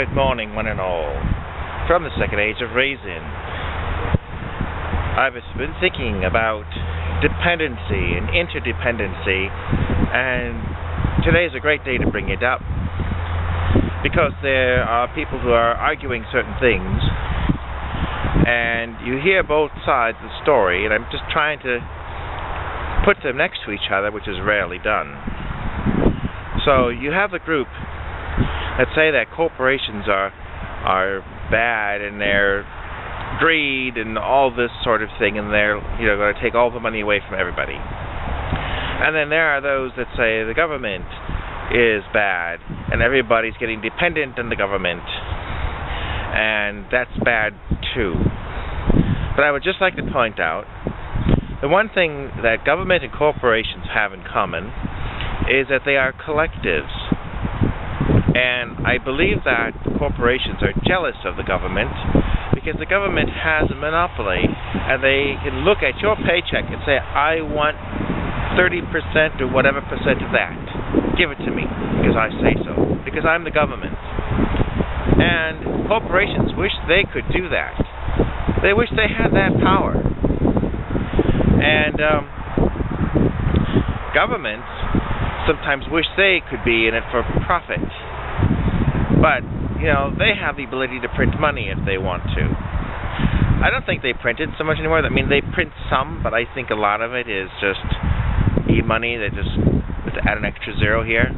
Good morning, one and all. From the second age of reason. I've been thinking about dependency and interdependency, and today is a great day to bring it up because there are people who are arguing certain things, and you hear both sides of the story, and I'm just trying to put them next to each other, which is rarely done. So you have the group that say that corporations are bad and they're greed and all this sort of thing, and they're going to take all the money away from everybody. And then there are those that say the government is bad and everybody's getting dependent on the government, and that's bad too. But I would just like to point out the one thing that government and corporations have in common is that they are collectives. And I believe that corporations are jealous of the government because the government has a monopoly, and they can look at your paycheck and say, I want 30% or whatever percent of that. Give it to me because I say so, because I'm the government. And corporations wish they could do that. They wish they had that power. And governments sometimes wish they could be in it for profit. But, they have the ability to print money if they want to. I don't think they print it so much anymore. I mean, they print some, but I think a lot of it is just e-money. They just add an extra zero here.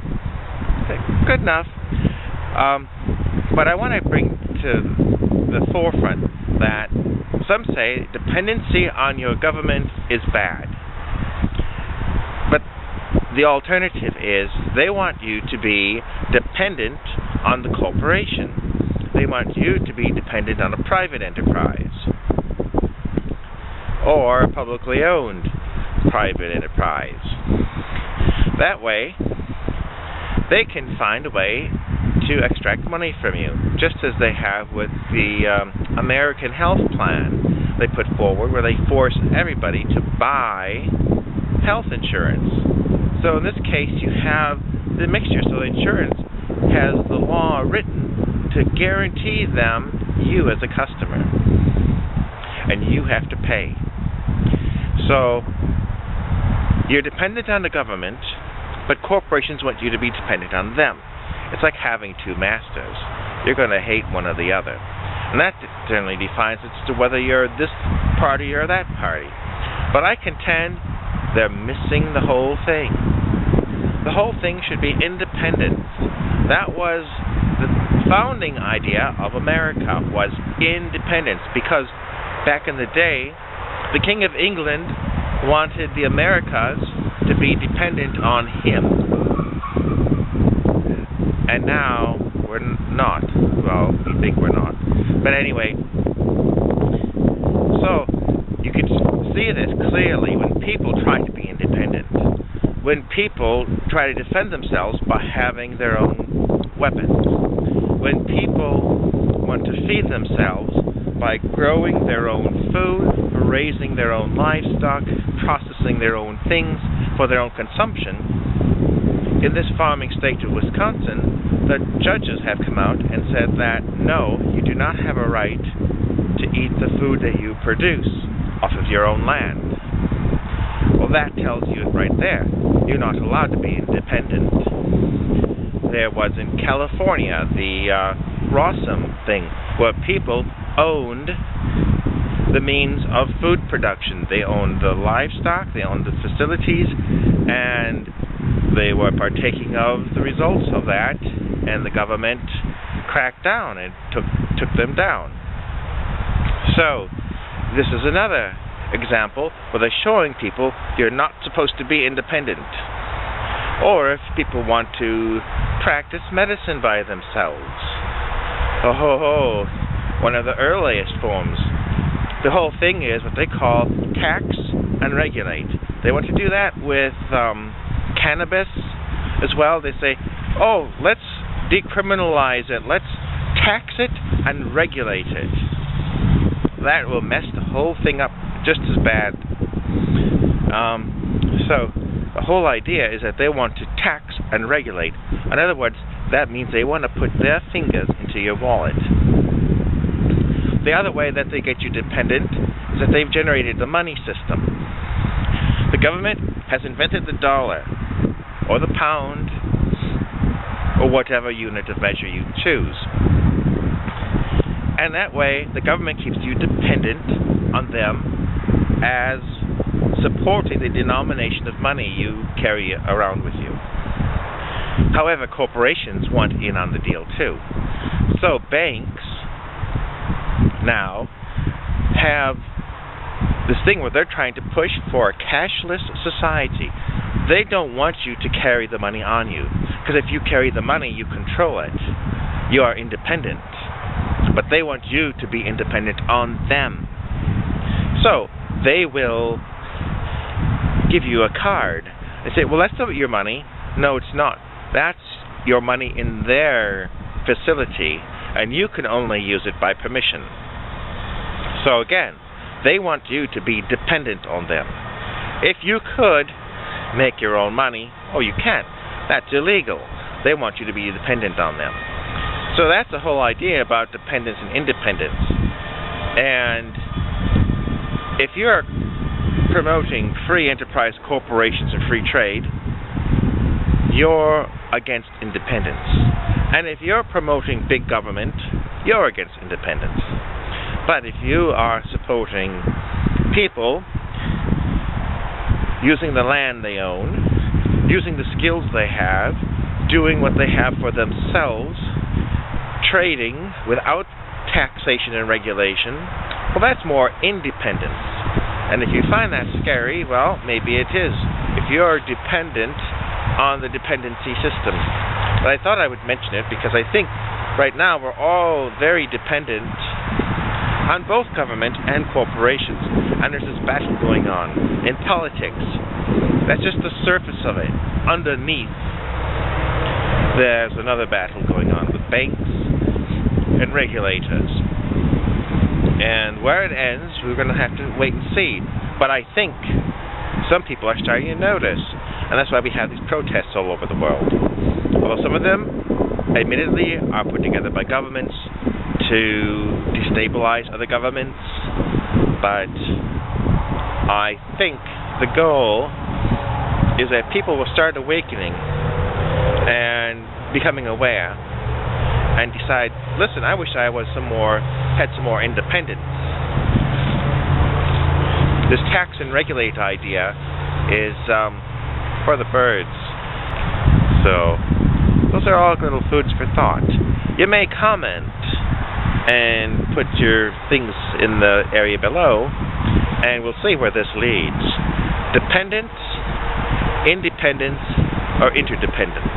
Okay, good enough. But I want to bring to the forefront that some say dependency on your government is bad. But the alternative is they want you to be dependent on the corporation. They want you to be dependent on a private enterprise or a publicly owned private enterprise. That way, they can find a way to extract money from you, just as they have with the American Health Plan they put forward, where they force everybody to buy health insurance. So in this case, you have the mixture. So the insurance has the law written to guarantee them, you as a customer, and you have to pay. So you're dependent on the government, but corporations want you to be dependent on them. It's like having two masters. You're going to hate one or the other. And that generally defines it as to whether you're this party or that party. But I contend they're missing the whole thing. The whole thing should be independence. That was the founding idea of America, was independence, because back in the day, the King of England wanted the Americas to be dependent on him. And now we're not. Well, we think we're not. But anyway, so you can see this clearly when people try to be independent. When people try to defend themselves by having their own weapons. When people want to feed themselves by growing their own food, raising their own livestock, processing their own things for their own consumption. In this farming state of Wisconsin, the judges have come out and said that no, you do not have a right to eat the food that you produce off of your own land. Well, that tells you it right there. You're not allowed to be independent. There was in California the Rossum thing, where people owned the means of food production. They owned the livestock, they owned the facilities, and they were partaking of the results of that, and the government cracked down and took them down. So, this is another example where they're showing people you're not supposed to be independent. Or if people want to practice medicine by themselves. One of the earliest forms. The whole thing is what they call tax and regulate. They want to do that with cannabis as well. They say, let's decriminalize it. Let's tax it and regulate it. That will mess the whole thing up just as bad. So the whole idea is that they want to tax and regulate. In other words, that means they want to put their fingers into your wallet. The other way that they get you dependent is that they've generated the money system. The government has invented the dollar, or the pound, or whatever unit of measure you choose. And that way, the government keeps you dependent on them as supporting the denomination of money you carry around with you. However, corporations want in on the deal too. So banks now have this thing where they're trying to push for a cashless society. They don't want you to carry the money on you, because if you carry the money, you control it. You are independent. But they want you to be independent on them. So they will give you a card. They say, well, that's not your money. No, it's not. That's your money in their facility, and you can only use it by permission. So again, they want you to be dependent on them. If you could make your own money, oh, you can't. That's illegal. They want you to be dependent on them. So that's the whole idea about dependence and independence. And if you're promoting free enterprise corporations and free trade, you're against independence. And if you're promoting big government, you're against independence. But if you are supporting people using the land they own, using the skills they have, doing what they have for themselves, trading without taxation and regulation, well, that's more independence. And if you find that scary, well, maybe it is. If you're dependent on the dependency system. But I thought I would mention it because I think right now we're all very dependent on both government and corporations. And there's this battle going on in politics. That's just the surface of it. Underneath, there's another battle going on with banks and regulators. And where it ends, we're going to have to wait and see. But I think some people are starting to notice. And that's why we have these protests all over the world. Although some of them, admittedly, are put together by governments to destabilize other governments. But I think the goal is that people will start awakening and becoming aware and decide, listen, I wish I was had some more independence. This tax and regulate idea is for the birds. So those are all little foods for thought. You may comment and put your things in the area below, and we'll see where this leads. Dependence, independence, or interdependence.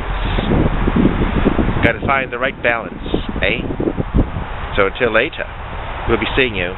Got to find the right balance, eh? So until later, we'll be seeing you